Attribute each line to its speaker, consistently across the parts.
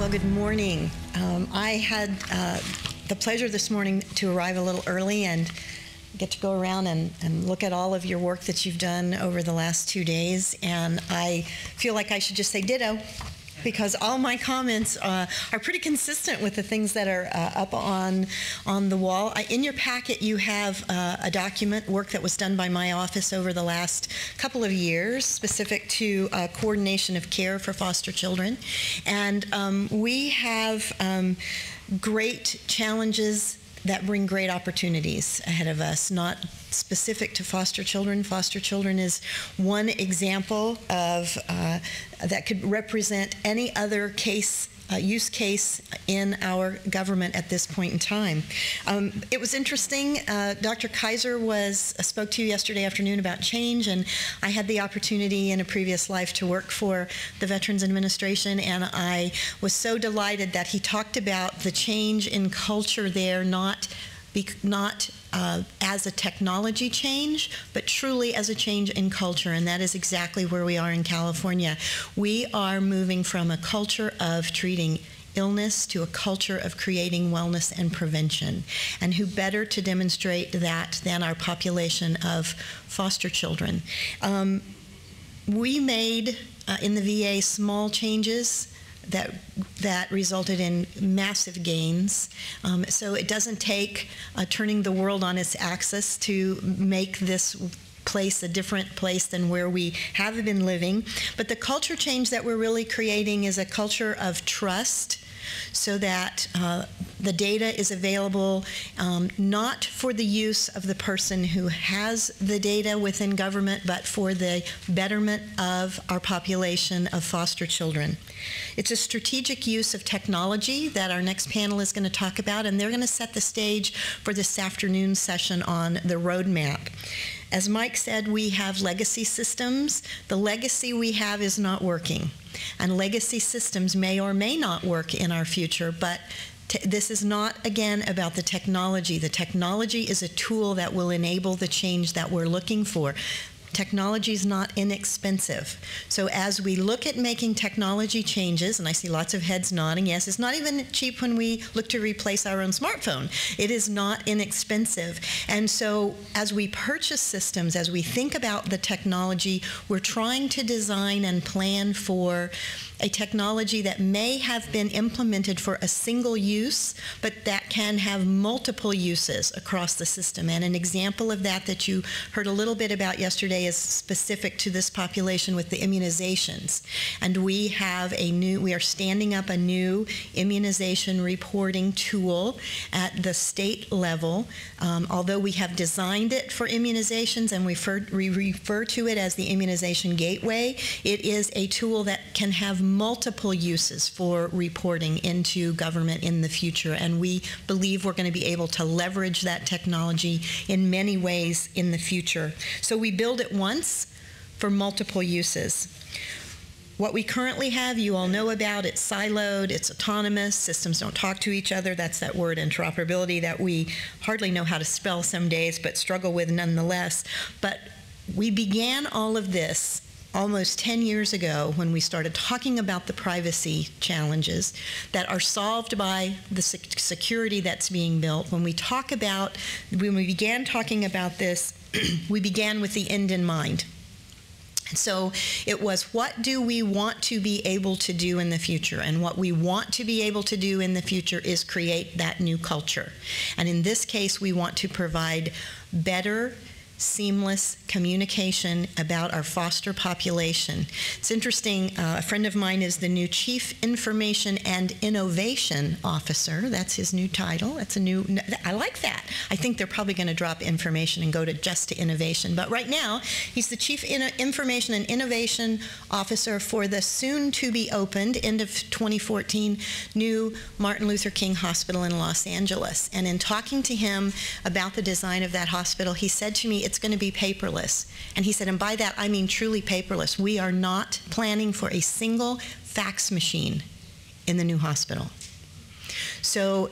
Speaker 1: Well, good morning. I had the pleasure this morning to arrive a little early and get to go around and look at all of your work that you've done over the last 2 days, and I feel like I should just say ditto, because all my comments are pretty consistent with the things that are up on the wall. In your packet, you have a document, work that was done by my office over the last couple of years, specific to coordination of care for foster children. And we have great challenges that bring great opportunities ahead of us, not specific to foster children. Foster children is one example of that could represent any other case, use case in our government at this point in time. It was interesting. Dr. Kaiser spoke to you yesterday afternoon about change, and I had the opportunity in a previous life to work for the Veterans Administration, and I was so delighted that he talked about the change in culture there, not as a technology change, but truly as a change in culture, and that is exactly where we are in California. We are moving from a culture of treating illness to a culture of creating wellness and prevention. And who better to demonstrate that than our population of foster children? We made, in the VA, small changes that resulted in massive gains. So it doesn't take turning the world on its axis to make this place a different place than where we have been living. But the culture change that we're really creating is a culture of trust, so that the data is available not for the use of the person who has the data within government, but for the betterment of our population of foster children. It's a strategic use of technology that our next panel is going to talk about, and they're going to set the stage for this afternoon's session on the roadmap. As Mike said, we have legacy systems. The legacy we have is not working, and legacy systems may or may not work in our future, but this is not, again, about the technology. The technology is a tool that will enable the change that we're looking for. Technology is not inexpensive. So as we look at making technology changes, and I see lots of heads nodding, yes, it's not even cheap when we look to replace our own smartphone. It is not inexpensive. And so as we purchase systems, as we think about the technology, we're trying to design and plan for a technology that may have been implemented for a single use, but that can have multiple uses across the system. And an example of that you heard a little bit about yesterday is specific to this population with the immunizations. And we are standing up a new immunization reporting tool at the state level. Although we have designed it for immunizations and we refer to it as the Immunization Gateway, it is a tool that can have multiple uses for reporting into government in the future, and we believe we're going to be able to leverage that technology in many ways in the future. So we build it once for multiple uses. What we currently have, you all know about. It's siloed, it's autonomous, systems don't talk to each other. That's that word interoperability that we hardly know how to spell some days, but struggle with nonetheless. But we began all of this almost 10 years ago when we started talking about the privacy challenges that are solved by the security that's being built. When we began talking about this, we began with the end in mind. So it was, what do we want to be able to do in the future? And what we want to be able to do in the future is create that new culture. And in this case, we want to provide better, seamless communication about our foster population. It's interesting, a friend of mine is the new Chief Information and Innovation Officer. That's his new title. I like that. I think they're probably going to drop information and go just to innovation. But right now, he's the Chief Information and Innovation Officer for the soon-to-be-opened, end of 2014, new Martin Luther King Hospital in Los Angeles. And in talking to him about the design of that hospital, he said to me, it's going to be paperless. And he said, and by that I mean truly paperless. We are not planning for a single fax machine in the new hospital. So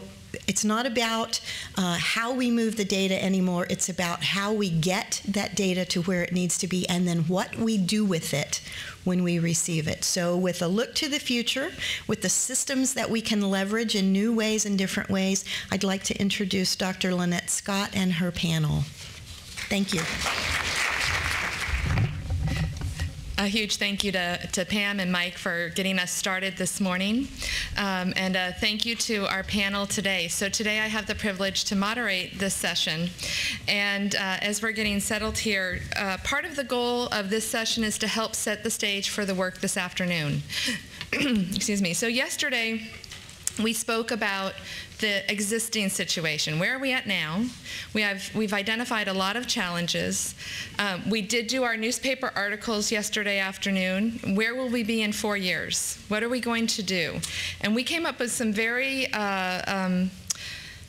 Speaker 1: it's not about how we move the data anymore. It's about how we get that data to where it needs to be and then what we do with it when we receive it. So with a look to the future, with the systems that we can leverage in new ways and different ways, I'd like to introduce Dr. Lynette Scott and her panel. Thank you.
Speaker 2: A huge thank you to Pam and Mike for getting us started this morning. And thank you to our panel today. So today I have the privilege to moderate this session. And as we're getting settled here, part of the goal of this session is to help set the stage for the work this afternoon. Excuse me. So yesterday, we spoke about the existing situation. Where are we at now? We've identified a lot of challenges. We did do our newspaper articles yesterday afternoon. Where will we be in 4 years? What are we going to do? And we came up with some very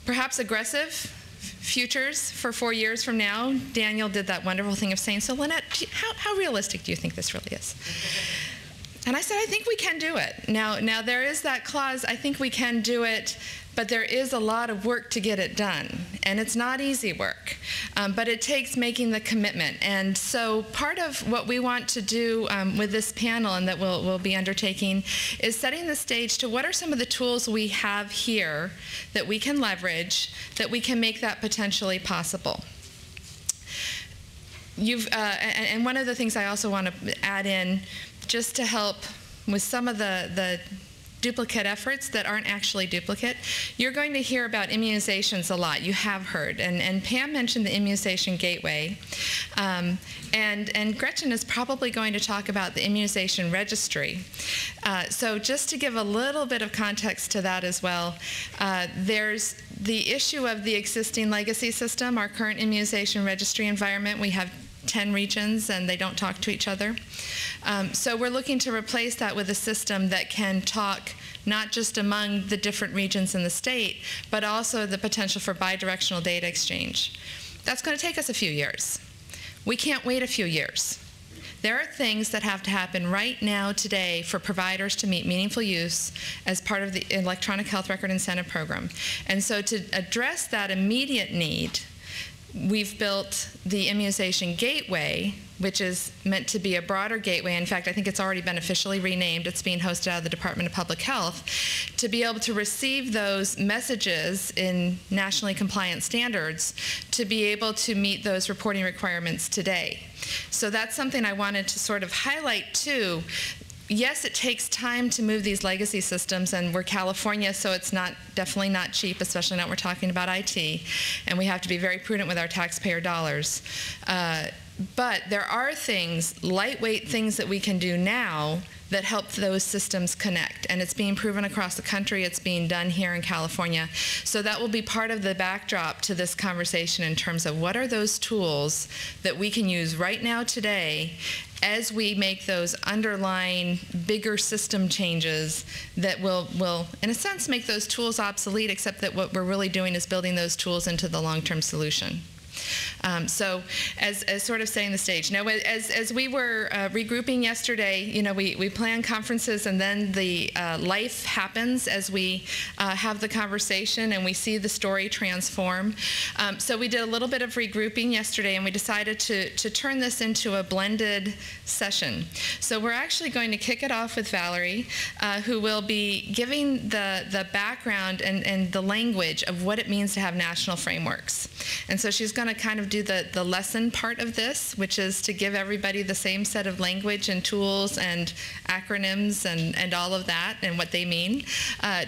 Speaker 2: perhaps aggressive futures for 4 years from now. Daniel did that wonderful thing of saying, so Lynette, how realistic do you think this really is? And I said, I think we can do it. Now there is that clause, I think we can do it, but there is a lot of work to get it done. And it's not easy work, but it takes making the commitment. And so part of what we want to do with this panel and that we'll be undertaking is setting the stage to what are some of the tools we have here that we can leverage, that we can make that potentially possible. And one of the things I also want to add in, just to help with some of the duplicate efforts that aren't actually duplicate, you're going to hear about immunizations a lot. You have heard. And Pam mentioned the Immunization Gateway. And Gretchen is probably going to talk about the Immunization Registry. So just to give a little bit of context to that as well, there's the issue of the existing legacy system, our current Immunization Registry environment. We have 10 regions and they don't talk to each other. So we're looking to replace that with a system that can talk not just among the different regions in the state, but also the potential for bidirectional data exchange. That's going to take us a few years. We can't wait a few years. There are things that have to happen right now today for providers to meet meaningful use as part of the Electronic Health Record Incentive Program. And so to address that immediate need, we've built the Immunization Gateway, which is meant to be a broader gateway. In fact, I think it's already been officially renamed. It's being hosted out of the Department of Public Health, to be able to receive those messages in nationally compliant standards to be able to meet those reporting requirements today. So that's something I wanted to sort of highlight too. Yes, it takes time to move these legacy systems, and we're California, so it's definitely not cheap, especially now we're talking about IT, and we have to be very prudent with our taxpayer dollars. But there are things, lightweight things that we can do now that help those systems connect. And it's being proven across the country. It's being done here in California. So that will be part of the backdrop to this conversation in terms of what are those tools that we can use right now today as we make those underlying bigger system changes that will, in a sense, make those tools obsolete, except that what we're really doing is building those tools into the long-term solution. So as sort of setting the stage. Now, as we were regrouping yesterday, you know, we plan conferences and then the life happens as we have the conversation and we see the story transform. So we did a little bit of regrouping yesterday and we decided to turn this into a blended session. So we're actually going to kick it off with Valerie, who will be giving the background and the language of what it means to have national frameworks. And so she's going to kind of do the lesson part of this, which is to give everybody the same set of language and tools and acronyms and all of that and what they mean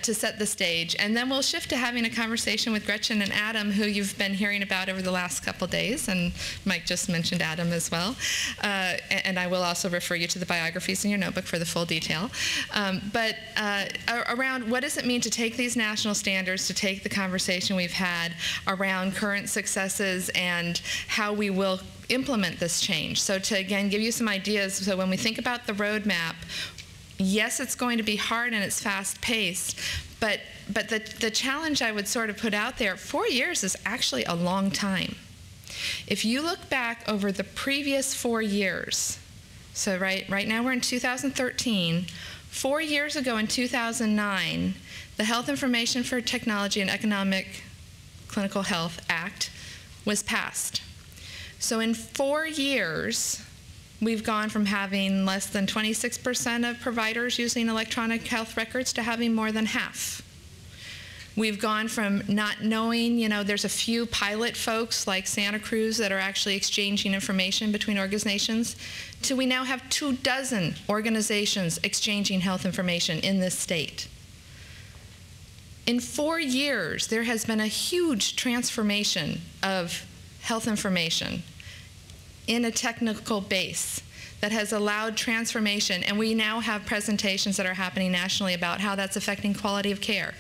Speaker 2: to set the stage. And then we'll shift to having a conversation with Gretchen and Adam, who you've been hearing about over the last couple days, and Mike just mentioned Adam as well. And I will also refer you to the biographies in your notebook for the full detail. But around what does it mean to take these national standards, to take the conversation we've had around current successes and how we will implement this change. So to, again, give you some ideas, so when we think about the roadmap, yes, it's going to be hard and it's fast-paced, but the challenge I would sort of put out there, 4 years is actually a long time. If you look back over the previous 4 years, so right now we're in 2013, 4 years ago in 2009, the Health Information for Technology and Economic Clinical Health Act was passed. So in 4 years, we've gone from having less than 26% of providers using electronic health records to having more than half. We've gone from not knowing, there's a few pilot folks like Santa Cruz that are actually exchanging information between organizations, to we now have 24 organizations exchanging health information in this state. In 4 years, there has been a huge transformation of health information in a technical base that has allowed transformation, and we now have presentations that are happening nationally about how that's affecting quality of care,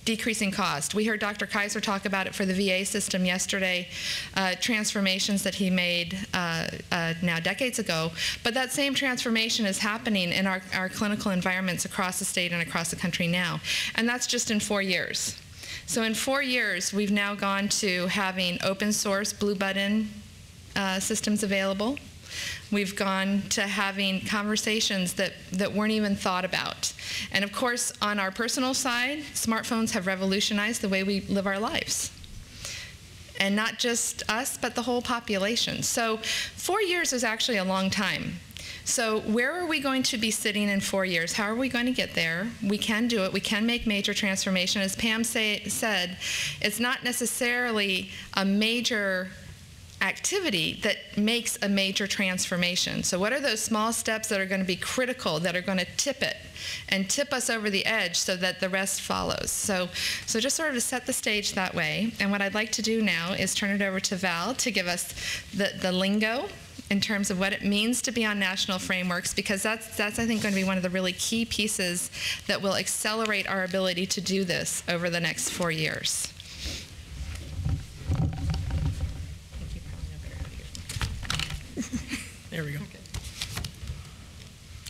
Speaker 2: decreasing cost. We heard Dr. Kaiser talk about it for the VA system yesterday, transformations that he made now decades ago, but that same transformation is happening in our clinical environments across the state and across the country now, and that's just in 4 years. So in 4 years, we've now gone to having open source blue button systems available. We've gone to having conversations that weren't even thought about. And of course, on our personal side, smartphones have revolutionized the way we live our lives. And not just us, but the whole population. So 4 years is actually a long time. So where are we going to be sitting in 4 years? How are we going to get there? We can do it. We can make major transformation. As Pam said, it's not necessarily a major activity that makes a major transformation. So what are those small steps that are going to be critical, that are going to tip it and tip us over the edge so that the rest follows? So just sort of to set the stage that way. And what I'd like to do now is turn it over to Val to give us the lingo in terms of what it means to be on national frameworks, because that's I think going to be one of the really key pieces that will accelerate our ability to do this over the next 4 years.
Speaker 3: There we go.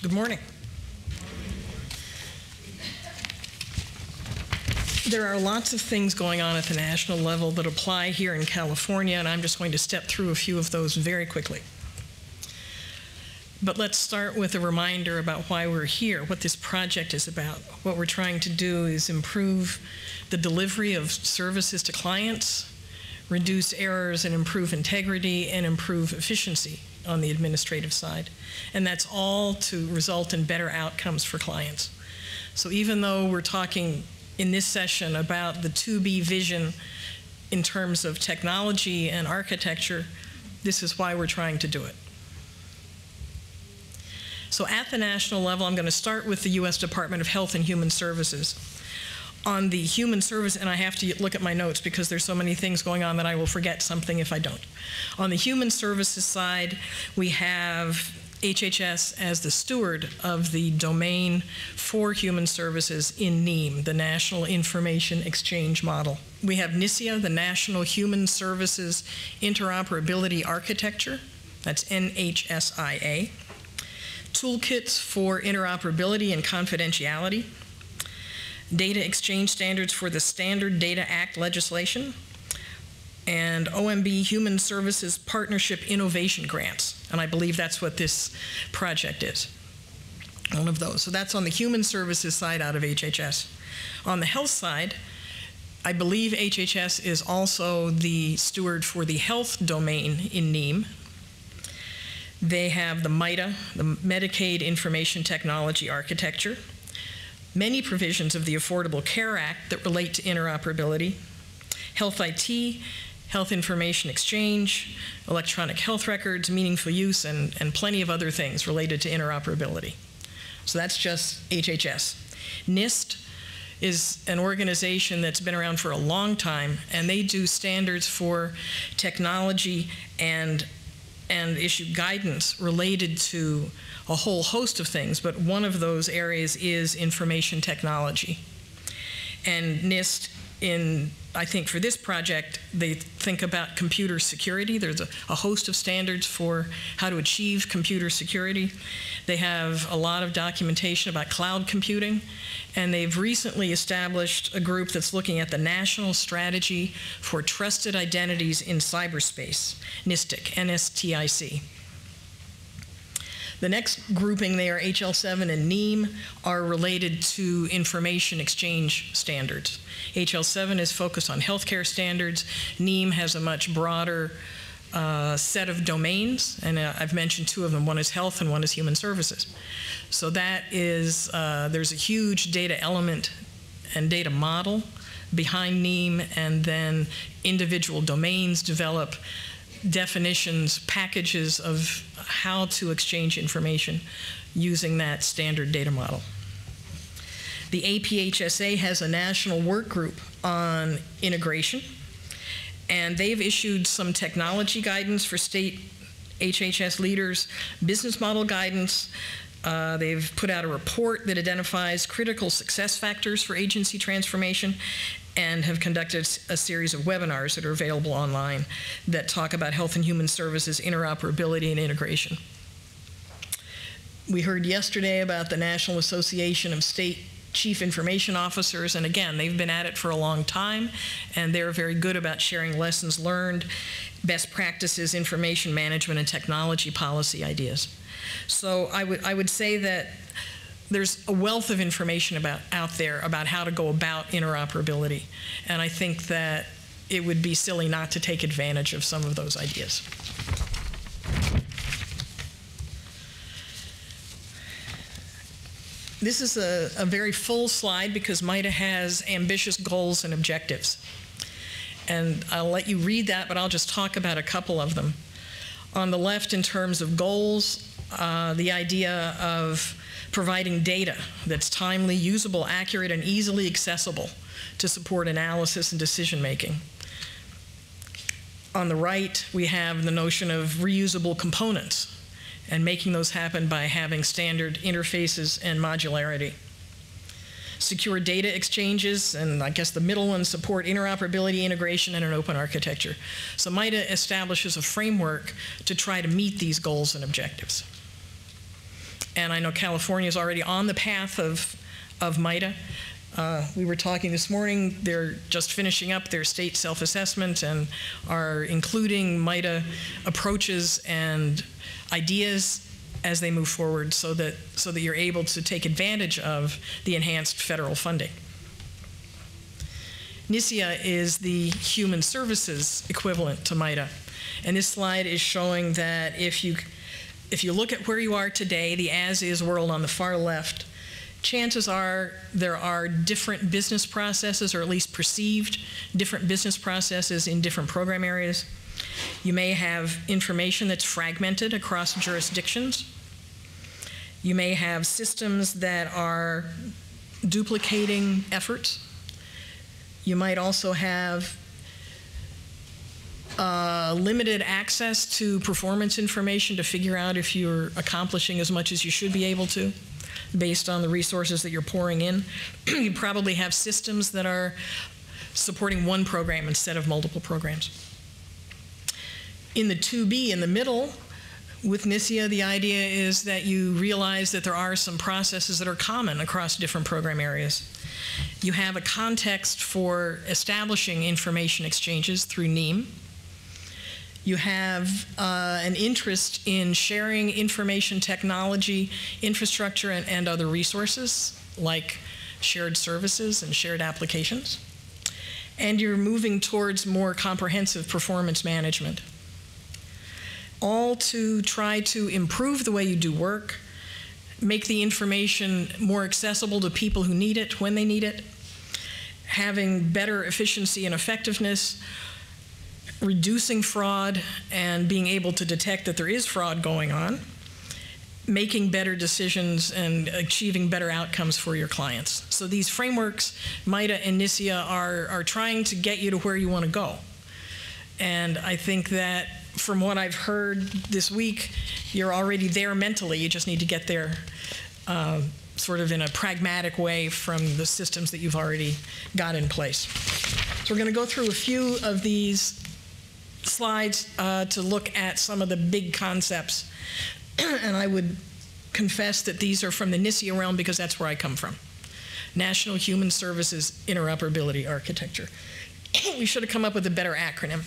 Speaker 3: Good morning. There are lots of things going on at the national level that apply here in California, and I'm just going to step through a few of those very quickly. But let's start with a reminder about why we're here, what this project is about. What we're trying to do is improve the delivery of services to clients, reduce errors and improve integrity, and improve efficiency on the administrative side. And that's all to result in better outcomes for clients. So even though we're talking in this session about the 2B vision in terms of technology and architecture, this is why we're trying to do it. So at the national level, I'm going to start with the U.S. Department of Health and Human Services. On the human service, and I have to look at my notes because there's so many things going on that I will forget something if I don't. On the human services side, we have HHS as the steward of the domain for human services in NEEM, the National Information Exchange Model. We have NISIA, the National Human Services Interoperability Architecture, that's NHSIA. Toolkits for interoperability and confidentiality. Data exchange standards for the Standard Data Act legislation, and OMB Human Services Partnership Innovation Grants. And I believe that's what this project is, one of those. So that's on the human services side out of HHS. On the health side, I believe HHS is also the steward for the health domain in NEEM. They have the MITA, the Medicaid Information Technology Architecture, many provisions of the Affordable Care Act that relate to interoperability, health IT, health information exchange, electronic health records, meaningful use, and plenty of other things related to interoperability. So that's just HHS. Nist is an organization that's been around for a long time, and they do standards for technology and issue guidance related to a whole host of things, but one of those areas is information technology. And Nist, I think for this project, they think about computer security. There's a host of standards for how to achieve computer security. They have a lot of documentation about cloud computing, and they've recently established a group that's looking at the National Strategy for Trusted Identities in Cyberspace, NISTIC, N-S-T-I-C. The next grouping there, Hl7 and Neem, are related to information exchange standards. Hl7 is focused on healthcare standards. Neem has a much broader set of domains, and I've mentioned two of them. One is health and one is human services. So that is, there's a huge data element and data model behind Neem, and then individual domains develop definitions, packages of how to exchange information using that standard data model. The APHSA has a national work group on integration, and they've issued some technology guidance for state HHS leaders, business model guidance. They've put out a report that identifies critical success factors for agency transformation, and have conducted a series of webinars that are available online that talk about health and human services, interoperability, and integration. We heard yesterday about the National Association of State Chief Information Officers, and again, they've been at it for a long time, and they're very good about sharing lessons learned, best practices, information management, and technology policy ideas. So I would say that there's a wealth of information out there about how to go about interoperability, and I think that it would be silly not to take advantage of some of those ideas. This is a very full slide because MITA has ambitious goals and objectives. And I'll let you read that, but I'll just talk about a couple of them. On the left, in terms of goals, the idea of providing data that's timely, usable, accurate, and easily accessible to support analysis and decision making. On the right, we have the notion of reusable components and making those happen by having standard interfaces and modularity. Secure data exchanges, and I guess the middle one, support interoperability, integration, and an open architecture. So MITA establishes a framework to try to meet these goals and objectives. And I know California is already on the path of MITA. We were talking this morning, they're just finishing up their state self-assessment and are including MITA approaches and ideas as they move forward so that you're able to take advantage of the enhanced federal funding. NISIA is the human services equivalent to MITA. And this slide is showing that if you look at where you are today, the as-is world on the far left, chances are there are different business processes, or at least perceived different business processes in different program areas. You may have information that's fragmented across jurisdictions. You may have systems that are duplicating efforts. You might also have limited access to performance information to figure out if you're accomplishing as much as you should be able to based on the resources that you're pouring in. You probably have systems that are supporting one program instead of multiple programs. In the 2B, in the middle, with NISIA, the idea is that you realize that there are some processes that are common across different program areas. You have a context for establishing information exchanges through Neem. You have an interest in sharing information technology, infrastructure, and other resources like shared services and shared applications. And you're moving towards more comprehensive performance management, all to try to improve the way you do work, make the information more accessible to people who need it when they need it, having better efficiency and effectiveness, reducing fraud and being able to detect that there is fraud going on, making better decisions and achieving better outcomes for your clients. So these frameworks, MITA and NISIA, are trying to get you to where you want to go. And I think that from what I've heard this week, you're already there mentally. You just need to get there sort of in a pragmatic way from the systems that you've already got in place. So we're going to go through a few of these slides to look at some of the big concepts. And I would confess that these are from the NISIA realm because that's where I come from. National Human Services Interoperability Architecture. We should have come up with a better acronym.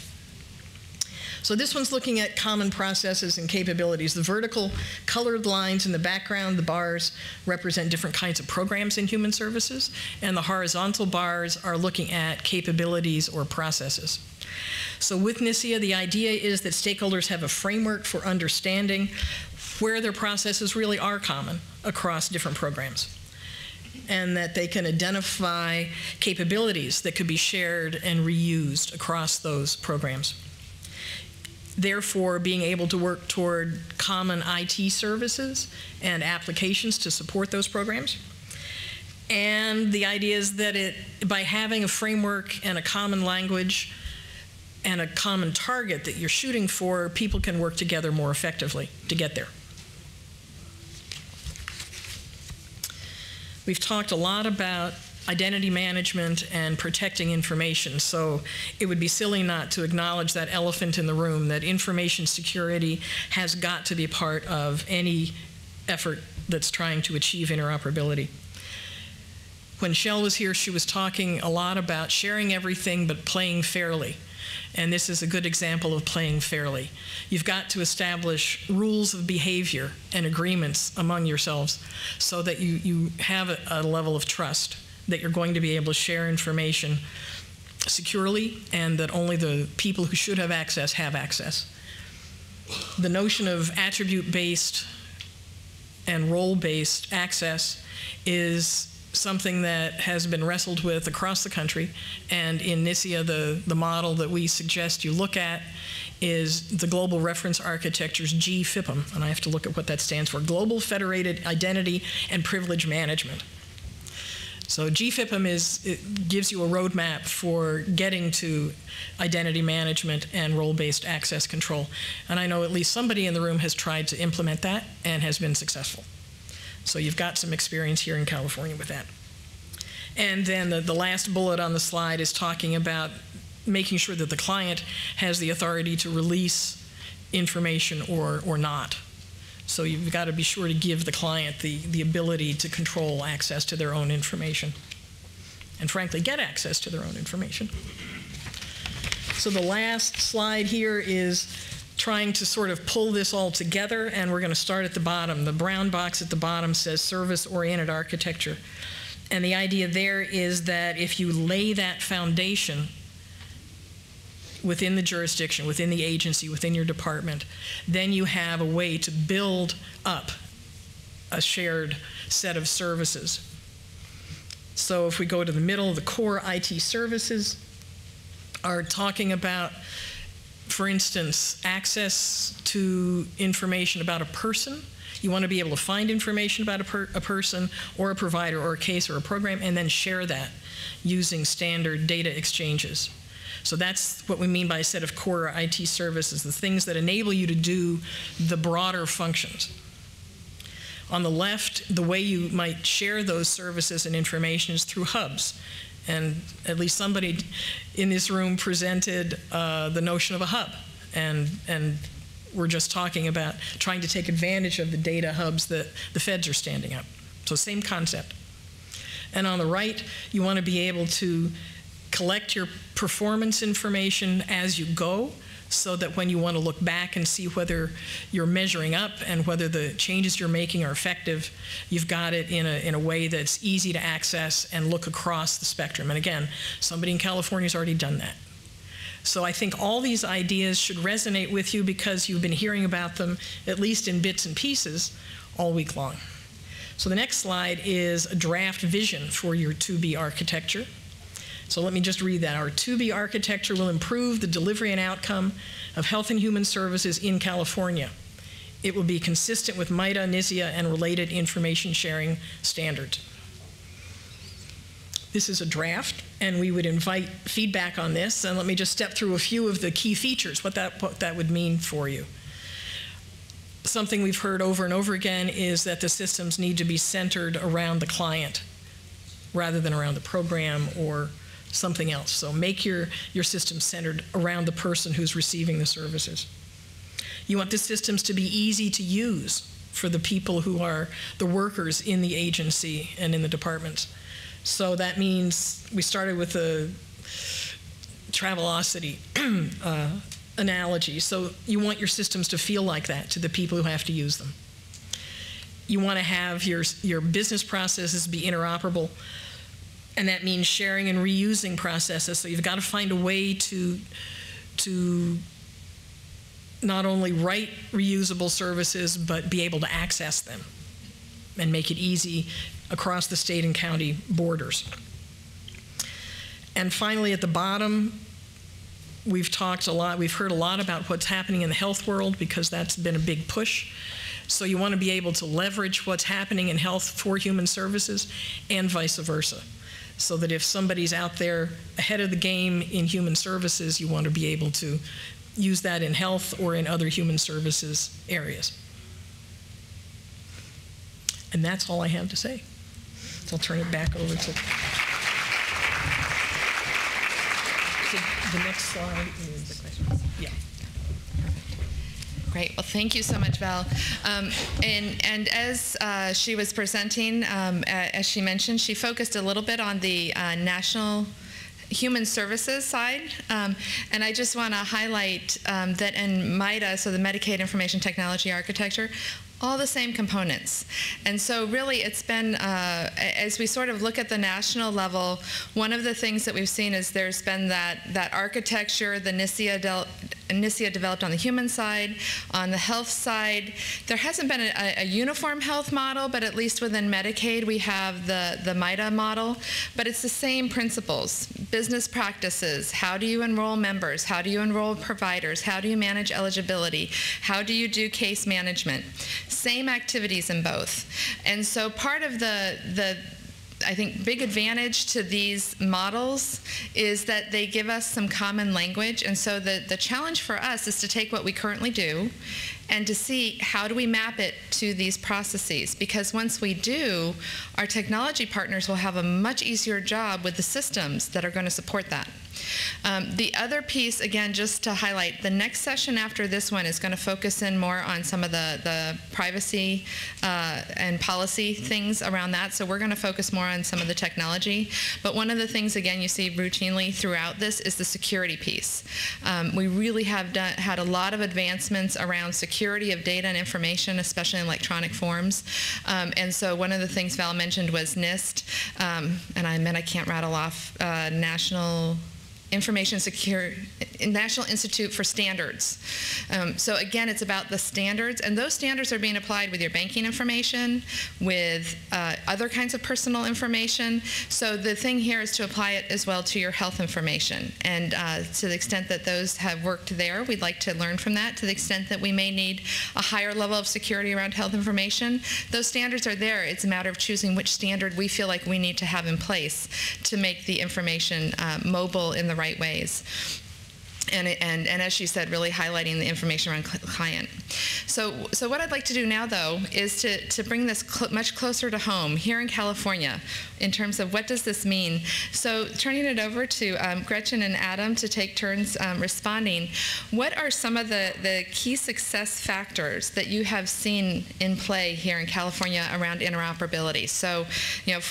Speaker 3: So this one's looking at common processes and capabilities. The vertical colored lines in the background, the bars, represent different kinds of programs in human services, and the horizontal bars are looking at capabilities or processes. So with NISIA, the idea is that stakeholders have a framework for understanding where their processes really are common across different programs, and that they can identify capabilities that could be shared and reused across those programs. Therefore, being able to work toward common IT services and applications to support those programs. And the idea is that by having a framework and a common language and a common target that you're shooting for, people can work together more effectively to get there. We've talked a lot about identity management and protecting information, so it would be silly not to acknowledge that elephant in the room, that information security has got to be part of any effort that's trying to achieve interoperability. When Shell was here, she was talking a lot about sharing everything but playing fairly. And this is a good example of playing fairly. You've got to establish rules of behavior and agreements among yourselves so that you have a level of trust that you're going to be able to share information securely and that only the people who should have access have access. The notion of attribute-based and role-based access is something that has been wrestled with across the country, and in NISIA, the model that we suggest you look at is the Global Reference Architecture's GFIPM, and I have to look at what that stands for, Global Federated Identity and Privilege Management. So GFIPM gives you a roadmap for getting to identity management and role-based access control, and I know at least somebody in the room has tried to implement that and has been successful. So you've got some experience here in California with that. And then the last bullet on the slide is talking about making sure that the client has the authority to release information or not. So you've got to be sure to give the client the ability to control access to their own information, and frankly, get access to their own information. So the last slide here is trying to sort of pull this all together, and we're going to start at the bottom. The brown box at the bottom says service-oriented architecture. And the idea there is that if you lay that foundation within the jurisdiction, within the agency, within your department, then you have a way to build up a shared set of services. So if we go to the middle, the core IT services are talking about, for instance, access to information about a person. You want to be able to find information about a person or a provider or a case or a program and then share that using standard data exchanges. So that's what we mean by a set of core IT services, the things that enable you to do the broader functions. On the left, the way you might share those services and information is through hubs. And at least somebody in this room presented the notion of a hub. And we're just talking about trying to take advantage of the data hubs that the feds are standing up. So same concept. And on the right, you want to be able to collect your performance information as you go, so that when you want to look back and see whether you're measuring up and whether the changes you're making are effective, you've got it in a way that's easy to access and look across the spectrum. And again, somebody in California has already done that. So I think all these ideas should resonate with you because you've been hearing about them, at least in bits and pieces, all week long. So the next slide is a draft vision for your 2B architecture. So let me just read that. Our 2B architecture will improve the delivery and outcome of health and human services in California. It will be consistent with MITA, NISIA, and related information sharing standards. This is a draft, and we would invite feedback on this. And let me just step through a few of the key features, what that would mean for you. Something we've heard over and over again is that the systems need to be centered around the client rather than around the program or something else. So make your system centered around the person who's receiving the services. You want the systems to be easy to use for the people who are the workers in the agency and in the departments. So that means we started with the Travelocity analogy. So you want your systems to feel like that to the people who have to use them. You want to have your business processes be interoperable, and that means sharing and reusing processes. So you've got to find a way to not only write reusable services, but be able to access them and make it easy across the state and county borders. And finally, at the bottom, we've heard a lot about what's happening in the health world, because that's been a big push. So you want to be able to leverage what's happening in health for human services, and vice versa. So that if somebody's out there ahead of the game in human services, you want to be able to use that in health or in other human services areas. And that's all I have to say. So I'll turn it back over to the next slide is the questions. Yeah.
Speaker 2: Great. Well, thank you so much, Val. And as she was presenting, as she mentioned, she focused a little bit on the national human services side. And I just want to highlight that in MITA, so the Medicaid Information Technology Architecture, all the same components. And so really it's been, as we sort of look at the national level, one of the things that we've seen is there's been that architecture, the NISIA developed on the human side. On the health side, there hasn't been a uniform health model, but at least within Medicaid we have the MITA model. But it's the same principles. Business practices, how do you enroll members? How do you enroll providers? How do you manage eligibility? How do you do case management? Same activities in both. And so part of the I think big advantage to these models is that they give us some common language. And so the challenge for us is to take what we currently do and to see how do we map it to these processes. Because once we do, our technology partners will have a much easier job with the systems that are going to support that. The other piece, again, just to highlight, the next session after this one is going to focus in more on some of the privacy and policy things around that. So we're going to focus more on some of the technology. But one of the things, again, you see routinely throughout this is the security piece. We really have had a lot of advancements around security of data and information, especially in electronic forms. And so one of the things Val mentioned was Nist, and I can't rattle off National Institute for Standards. So again, it's about the standards, and those standards are being applied with your banking information, with other kinds of personal information. So the thing here is to apply it as well to your health information. And to the extent that those have worked there, we'd like to learn from that. To the extent that we may need a higher level of security around health information, those standards are there. It's a matter of choosing which standard we feel like we need to have in place to make the information mobile in the right ways. And as she said, really highlighting the information around client. So what I'd like to do now, though, is to bring this much closer to home here in California in terms of what does this mean. So turning it over to Gretchen and Adam to take turns responding, what are some of the key success factors that you have seen in play here in California around interoperability? So,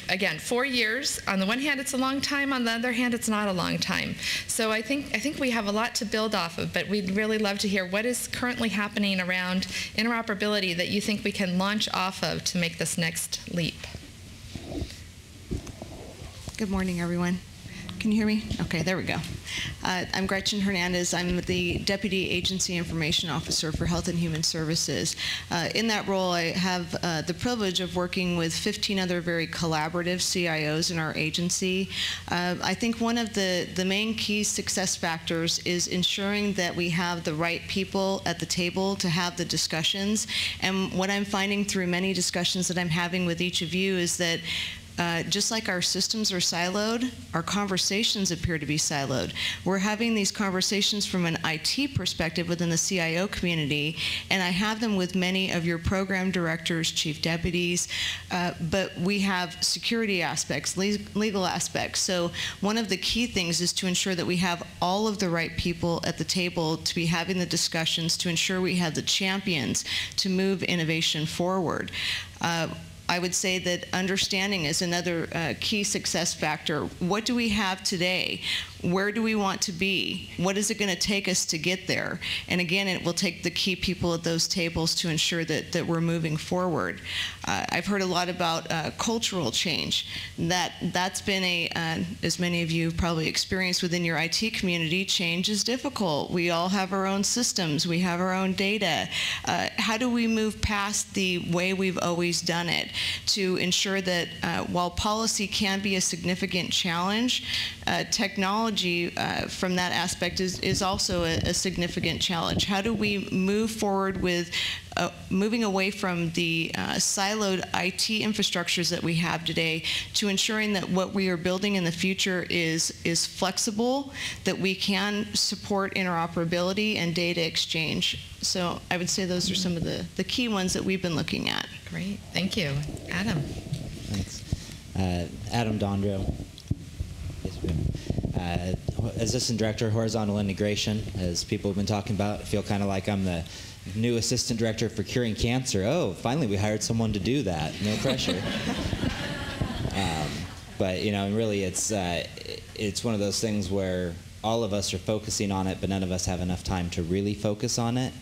Speaker 2: again, 4 years. On the one hand, it's a long time. On the other hand, it's not a long time. So I think we have a lot to build off of, but we'd really love to hear what is currently happening around interoperability that you think we can launch off of to make this next leap.
Speaker 4: Good morning, everyone. Can you hear me? Okay, there we go. I'm Gretchen Hernandez. I'm the Deputy Agency Information Officer for Health and Human Services. In that role, I have the privilege of working with 15 other very collaborative CIOs in our agency. I think one of the main key success factors is ensuring that we have the right people at the table to have the discussions. And what I'm finding through many discussions that I'm having with each of you is that just like our systems are siloed, our conversations appear to be siloed. We're having these conversations from an IT perspective within the CIO community, and I have them with many of your program directors, chief deputies, but we have security aspects, legal aspects. So one of the key things is to ensure that we have all of the right people at the table to be having the discussions, to ensure we have the champions to move innovation forward. I would say that understanding is another key success factor. What do we have today? Where do we want to be? What is it going to take us to get there? And again, it will take the key people at those tables to ensure that we're moving forward. I've heard a lot about cultural change. That's been as many of you probably experienced within your IT community, change is difficult. We all have our own systems. We have our own data. How do we move past the way we've always done it to ensure that while policy can be a significant challenge, technology from that aspect is also a significant challenge. How do we move forward with moving away from the siloed IT infrastructures that we have today to ensuring that what we are building in the future is flexible, that we can support interoperability and data exchange. So I would say those are some of the key ones that we've been looking at.
Speaker 2: Great, thank you. Adam.
Speaker 5: Thanks. Adam Dondro. Assistant Director, Horizontal Integration, as people have been talking about. I feel kind of like I'm the new Assistant Director for Curing Cancer. Oh, finally we hired someone to do that. No pressure. But, you know, really it's one of those things where all of us are focusing on it, but none of us have enough time to really focus on it.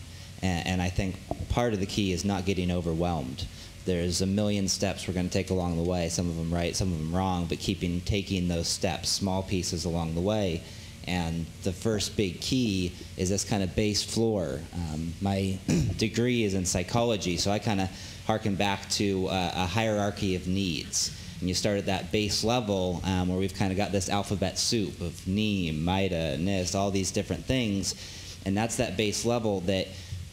Speaker 5: And I think part of the key is not getting overwhelmed. There's a million steps we're going to take along the way, some of them right, some of them wrong, but taking those steps, small pieces along the way. And the first big key is this kind of base floor. My degree is in psychology, so I kind of harken back to a hierarchy of needs. And you start at that base level where we've kind of got this alphabet soup of Neem, MIDA, Nist, all these different things. And that's that base level that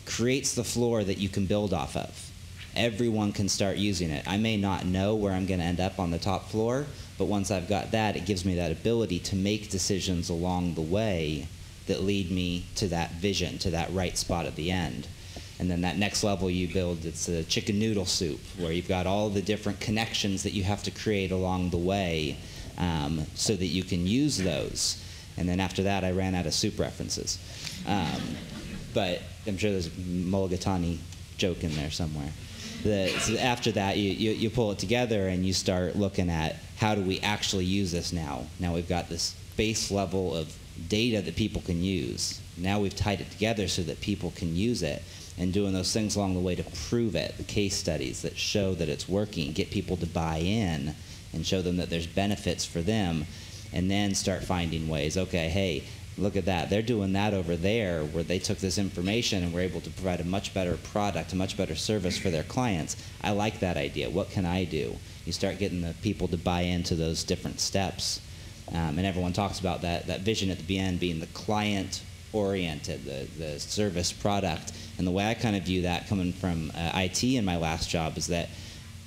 Speaker 5: creates the floor that you can build off of. Everyone can start using it. I may not know where I'm going to end up on the top floor, but once I've got that, it gives me that ability to make decisions along the way that lead me to that vision, to that right spot at the end. And then that next level you build, it's a chicken noodle soup, where you've got all the different connections that you have to create along the way so that you can use those. And then after that, I ran out of soup references. But I'm sure there's a Mulligatawny joke in there somewhere. So after that, you pull it together and you start looking at how do we actually use this now. Now we've got this base level of data that people can use. Now we've tied it together so that people can use it, and doing those things along the way to prove it, the case studies that show that it's working, get people to buy in and show them that there's benefits for them, and then start finding ways, okay, hey, look at that. They're doing that over there where they took this information and were able to provide a much better product, a much better service for their clients. I like that idea. What can I do? You start getting the people to buy into those different steps. And everyone talks about that vision at the end being the client-oriented, the service product. And the way I kind of view that coming from IT in my last job is that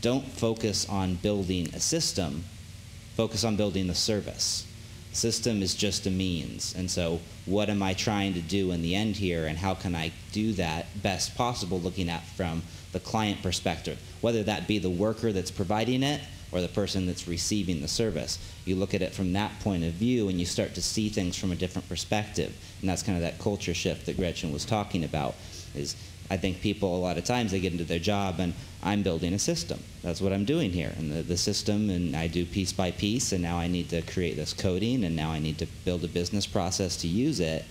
Speaker 5: don't focus on building a system, focus on building the service. System is just a means, and so what am I trying to do in the end here, and how can I do that best possible, looking at from the client perspective, whether that be the worker that's providing it or the person that's receiving the service. You look at it from that point of view and you start to see things from a different perspective, and that's kind of that culture shift that Gretchen was talking about. Is I think people a lot of times they get into their job and I'm building a system. That's what I'm doing here. And the system, and I do piece by piece, and now I need to create this coding, and now I need to build a business process to use it.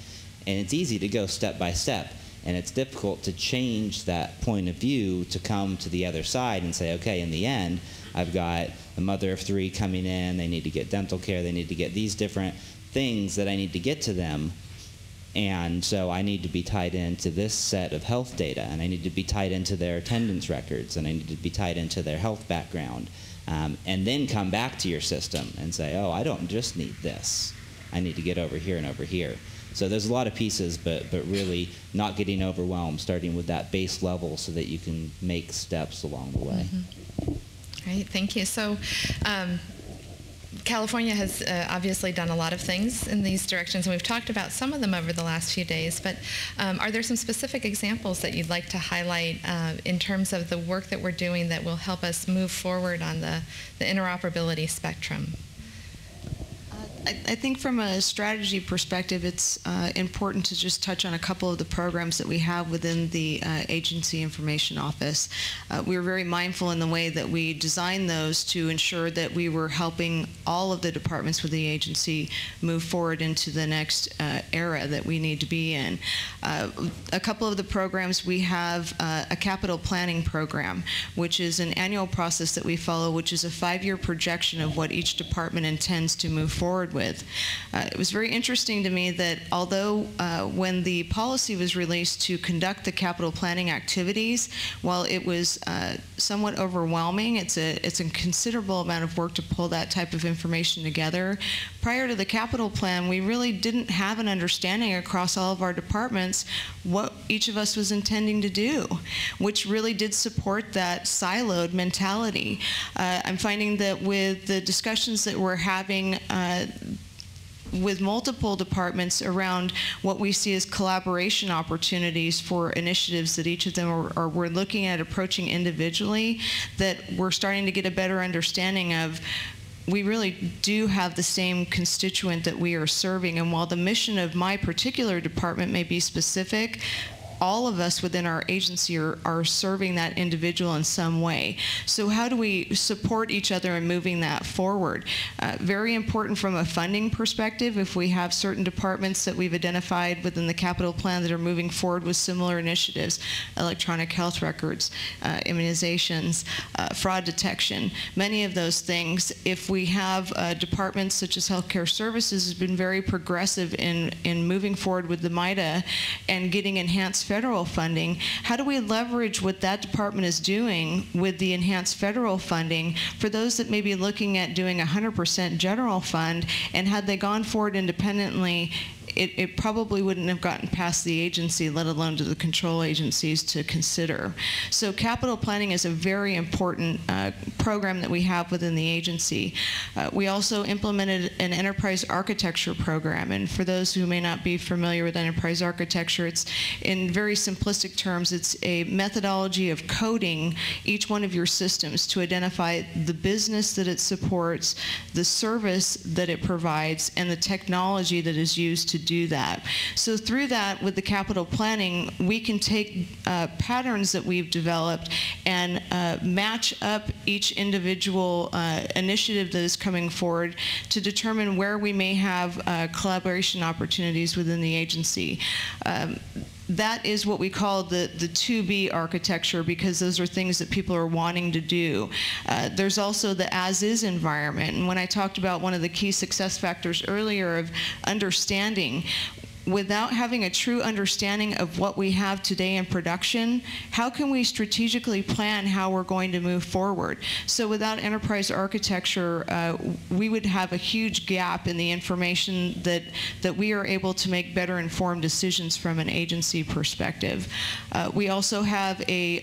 Speaker 5: And it's easy to go step by step. And it's difficult to change that point of view to come to the other side and say, okay, in the end, I've got a mother of 3 coming in, they need to get dental care, they need to get these different things that I need to get to them. And so I need to be tied into this set of health data, and I need to be tied into their attendance records, and I need to be tied into their health background, and then come back to your system and say, oh, I don't just need this. I need to get over here and over here. So there's a lot of pieces, but really not getting overwhelmed, starting with that base level so that you can make steps along the way.
Speaker 2: Mm-hmm. Great, thank you. So California has obviously done a lot of things in these directions, and we've talked about some of them over the last few days, but are there some specific examples that you'd like to highlight in terms of the work that we're doing that will help us move forward on the interoperability spectrum?
Speaker 4: I think from a strategy perspective, it's important to just touch on a couple of the programs that we have within the Agency Information Office. We were very mindful in the way that we designed those to ensure that we were helping all of the departments with the agency move forward into the next era that we need to be in. A couple of the programs, we have a capital planning program, which is an annual process that we follow, which is a 5-year projection of what each department intends to move forward with. It was very interesting to me that although when the policy was released to conduct the capital planning activities, while it was somewhat overwhelming, it's a considerable amount of work to pull that type of information together. Prior to the capital plan, we really didn't have an understanding across all of our departments what each of us was intending to do, which really did support that siloed mentality. I'm finding that with the discussions that we're having with multiple departments around what we see as collaboration opportunities for initiatives that each of them we're looking at approaching individually, that we're starting to get a better understanding of we really do have the same constituent that we are serving. And while the mission of my particular department may be specific, all of us within our agency are serving that individual in some way. So how do we support each other in moving that forward? Very important from a funding perspective. If we have certain departments that we've identified within the capital plan that are moving forward with similar initiatives, electronic health records, immunizations, fraud detection, many of those things, if we have departments such as healthcare services has been very progressive in moving forward with the MIDA and getting enhanced federal funding, how do we leverage what that department is doing with the enhanced federal funding for those that may be looking at doing 100% general fund, and had they gone forward independently, it probably wouldn't have gotten past the agency, let alone to the control agencies to consider. So capital planning is a very important program that we have within the agency. We also implemented an enterprise architecture program, and for those who may not be familiar with enterprise architecture, it's in very simplistic terms, it's a methodology of coding each one of your systems to identify the business that it supports, the service that it provides, and the technology that is used to do that. So through that, with the capital planning, we can take patterns that we've developed and match up each individual initiative that is coming forward to determine where we may have collaboration opportunities within the agency. That is what we call the to-be architecture, because those are things that people are wanting to do. There's also the as-is environment. And when I talked about one of the key success factors earlier of understanding, without having a true understanding of what we have today in production, how can we strategically plan how we're going to move forward? So without enterprise architecture, we would have a huge gap in the information that we are able to make better informed decisions from an agency perspective. We also have a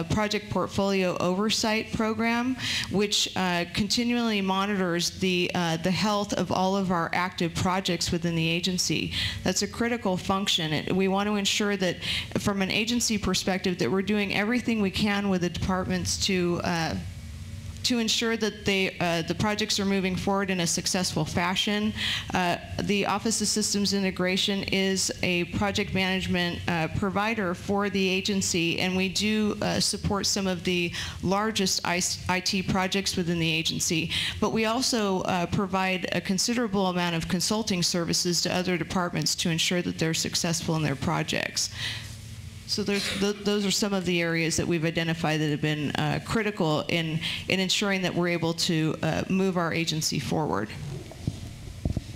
Speaker 4: project portfolio oversight program, which continually monitors the health of all of our active projects within the agency. That's a critical function. We want to ensure that from an agency perspective that we're doing everything we can with the departments to ensure that the projects are moving forward in a successful fashion. The Office of Systems Integration is a project management provider for the agency, and we do support some of the largest IT projects within the agency. But we also provide a considerable amount of consulting services to other departments to ensure that they're successful in their projects. So those are some of the areas that we've identified that have been critical in ensuring that we're able to move our agency forward.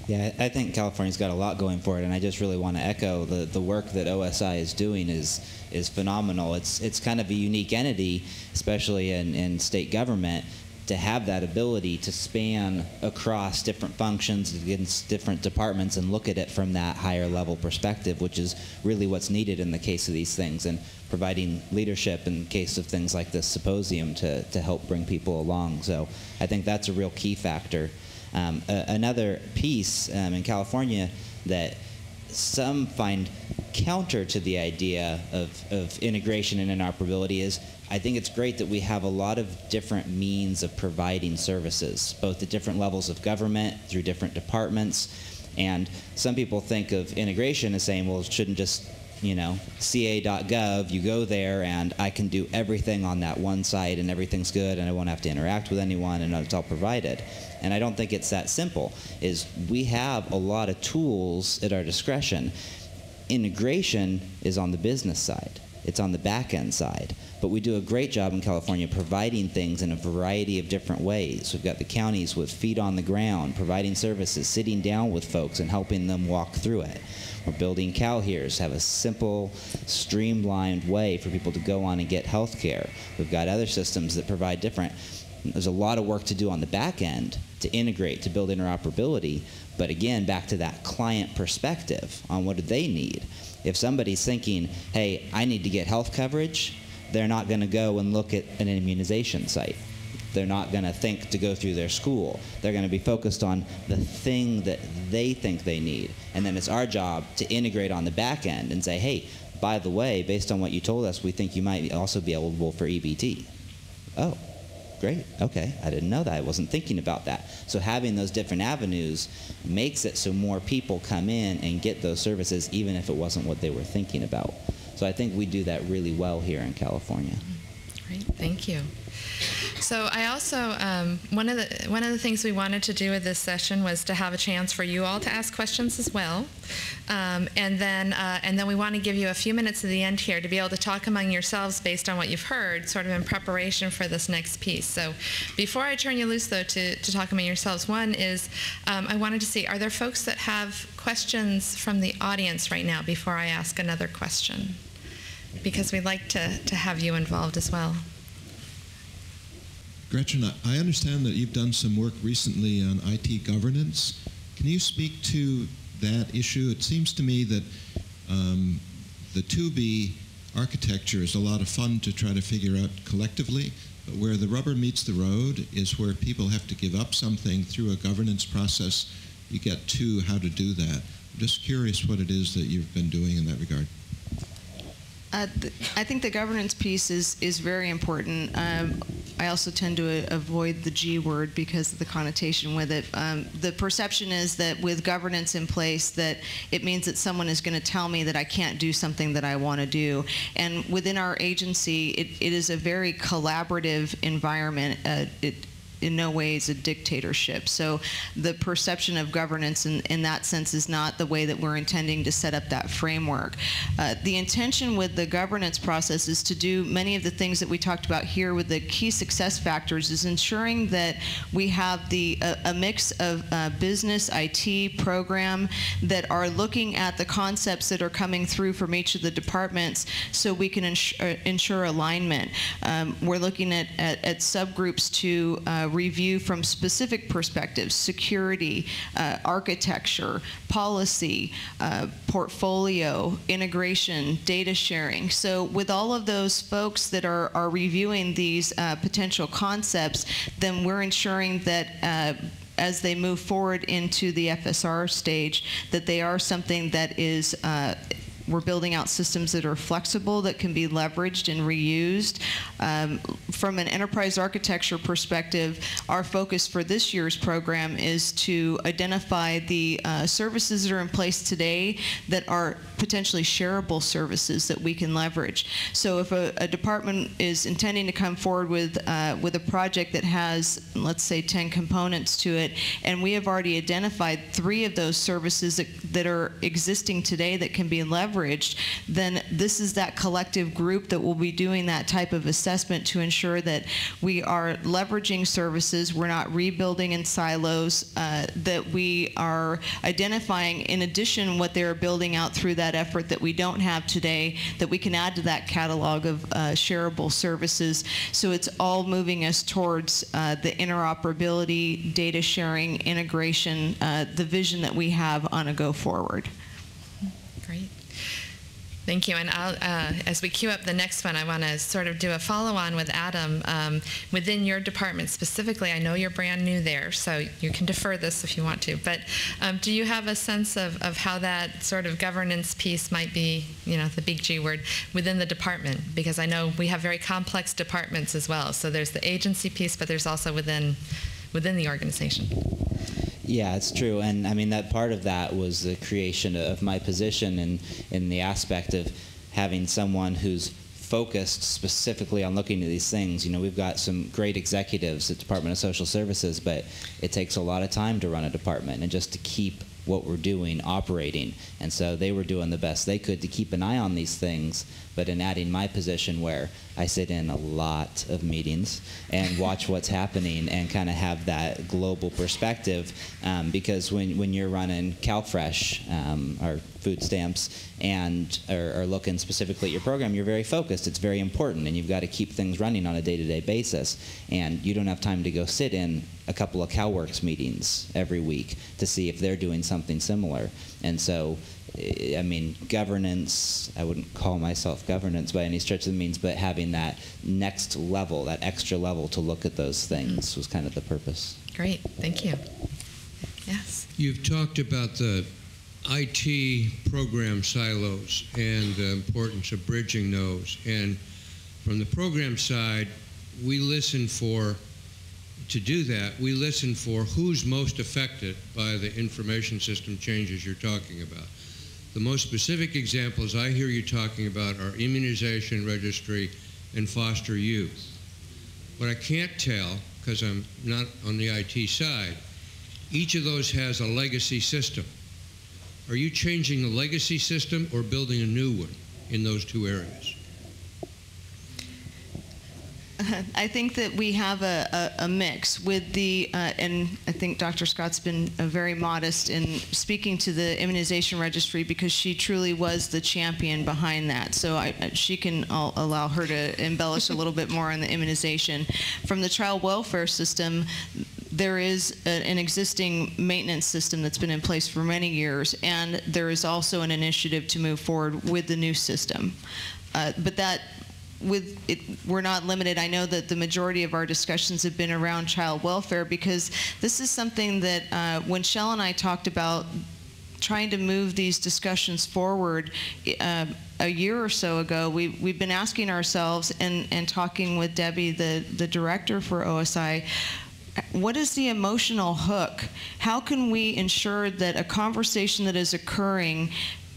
Speaker 5: Yeah, I think California's got a lot going for it, and I just really want to echo the work that OSI is doing is phenomenal. It's kind of a unique entity, especially in state government, to have that ability to span across different functions against different departments and look at it from that higher level perspective, which is really what's needed in the case of these things, and providing leadership in case of things like this symposium to help bring people along. So I think that's a real key factor. Another piece in California that some find counter to the idea of integration and interoperability is I think it's great that we have a lot of different means of providing services, both at different levels of government, through different departments. And some people think of integration as saying, well, it shouldn't just, you know, ca.gov, you go there and I can do everything on that one site and everything's good and I won't have to interact with anyone and it's all provided. And I don't think it's that simple. Is we have a lot of tools at our discretion. Integration is on the business side. It's on the back end side. But we do a great job in California providing things in a variety of different ways. We've got the counties with feet on the ground, providing services, sitting down with folks and helping them walk through it. We're building CalHeres, have a simple, streamlined way for people to go on and get health care. We've got other systems that provide different. There's a lot of work to do on the back end to integrate, to build interoperability. But again, back to that client perspective on what do they need. If somebody's thinking, hey, I need to get health coverage, they're not going to go and look at an immunization site. They're not going to think to go through their school. They're going to be focused on the thing that they think they need. And then it's our job to integrate on the back end and say, hey, by the way, based on what you told us, we think you might also be eligible for EBT. Oh, great. Okay. I didn't know that. I wasn't thinking about that. So having those different avenues makes it so more people come in and get those services, even if it wasn't what they were thinking about. So I think we do that really well here in California.
Speaker 2: Great. Thank you. So I also, one of the things we wanted to do with this session was to have a chance for you all to ask questions as well. And then we want to give you a few minutes at the end here to be able to talk among yourselves based on what you've heard, sort of in preparation for this next piece. So before I turn you loose, though, to talk among yourselves, one is I wanted to see, are there folks that have questions from the audience right now before I ask another question? Because we'd like to have you involved as well.
Speaker 6: Gretchen, I understand that you've done some work recently on IT governance. Can you speak to that issue? It seems to me that the 2B architecture is a lot of fun to try to figure out collectively, but where the rubber meets the road is where people have to give up something through a governance process. You get to how to do that. I'm just curious what it is that you've been doing in that regard.
Speaker 4: I think the governance piece is very important. I also tend to avoid the G word because of the connotation with it. The perception is that with governance in place that it means that someone is going to tell me that I can't do something that I want to do. And within our agency, it is a very collaborative environment. It in no way is a dictatorship. So the perception of governance in that sense is not the way that we're intending to set up that framework. The intention with the governance process is to do many of the things that we talked about here with the key success factors, is ensuring that we have a mix of business, IT, program that are looking at the concepts that are coming through from each of the departments so we can ensure alignment. We're looking at subgroups to review from specific perspectives: security, architecture, policy, portfolio, integration, data sharing. So with all of those folks that are reviewing these potential concepts, then we're ensuring that as they move forward into the FSR stage, that they are something that is we're building out systems that are flexible, that can be leveraged and reused. From an enterprise architecture perspective, our focus for this year's program is to identify the services that are in place today that are potentially shareable services that we can leverage. So if a department is intending to come forward with a project that has, let's say, 10 components to it, and we have already identified 3 of those services that are existing today that can be leveraged, then this is that collective group that will be doing that type of assessment to ensure that we are leveraging services, we're not rebuilding in silos, that we are identifying, in addition, what they're building out through that effort that we don't have today, that we can add to that catalog of shareable services. So it's all moving us towards the interoperability, data sharing, integration, the vision that we have on a go forward.
Speaker 2: Great. Thank you. And as we queue up the next one, I want to sort of do a follow-on with Adam. Within your department specifically, I know you're brand new there, so you can defer this if you want to, but do you have a sense of how that sort of governance piece might be, the big G word, within the department? Because I know we have very complex departments as well. So there's the agency piece, but there's also within the organization.
Speaker 5: Yeah, it's true, and I mean that part of that was the creation of my position in the aspect of having someone who's focused specifically on looking at these things. We've got some great executives at Department of Social Services, but it takes a lot of time to run a department and just to keep what we're doing operating. And so they were doing the best they could to keep an eye on these things, but in adding my position where I sit in a lot of meetings and watch what's happening and kind of have that global perspective, because when you're running CalFresh or food stamps and are looking specifically at your program, you're very focused. It's very important, and you've got to keep things running on a day-to-day basis, and you don't have time to go sit in a couple of CalWorks meetings every week to see if they're doing something similar. And so, I mean, governance, I wouldn't call myself governance by any stretch of the means, but having that next level, that extra level to look at those things was kind of the purpose.
Speaker 2: Great, thank you. Yes?
Speaker 7: You've talked about the IT program silos and the importance of bridging those. And from the program side, we listen for who's most affected by the information system changes you're talking about. The most specific examples I hear you talking about are Immunization Registry and foster youth. What I can't tell, because I'm not on the IT side, each of those has a legacy system. Are you changing the legacy system or building a new one in those two areas?
Speaker 4: I think that we have a mix with the, and I think Dr. Scott's been very modest in speaking to the Immunization Registry because she truly was the champion behind that. So I'll allow her to embellish a little bit more on the immunization. From the child welfare system, there is an existing maintenance system that's been in place for many years, and there is also an initiative to move forward with the new system. But that, we're not limited. I know that the majority of our discussions have been around child welfare because this is something that when Shell and I talked about trying to move these discussions forward a year or so ago, we've been asking ourselves and talking with Debbie, the director for OSI, what is the emotional hook? How can we ensure that a conversation that is occurring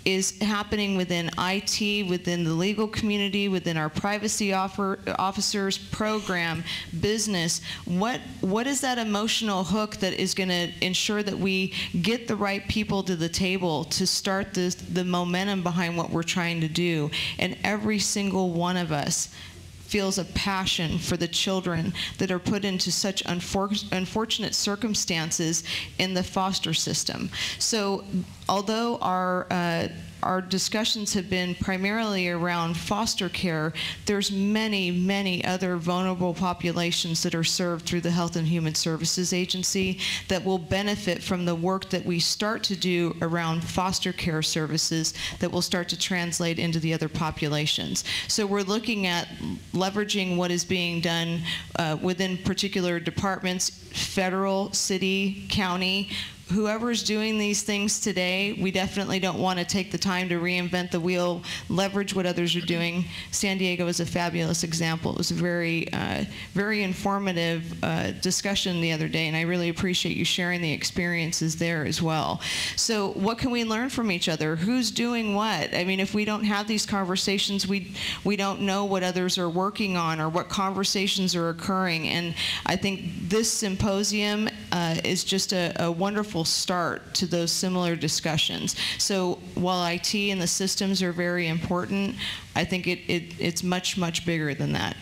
Speaker 4: is happening within IT, within the legal community, within our privacy officers, program, business? What is that emotional hook that is going to ensure that we get the right people to the table to start the momentum behind what we're trying to do? And every single one of us feels a passion for the children that are put into such unfortunate circumstances in the foster system. So although our discussions have been primarily around foster care, there's many, many other vulnerable populations that are served through the Health and Human Services Agency that will benefit from the work that we start to do around foster care services that will start to translate into the other populations. So we're looking at leveraging what is being done within particular departments, federal, city, county. Whoever's doing these things today, we definitely don't want to take the time to reinvent the wheel, leverage what others are doing. San Diego is a fabulous example. It was a very, very informative discussion the other day, and I really appreciate you sharing the experiences there as well. So what can we learn from each other? Who's doing what? I mean, if we don't have these conversations, we don't know what others are working on or what conversations are occurring. And I think this symposium is just a wonderful start to those similar discussions. So while IT and the systems are very important, I think it's much, much bigger than that.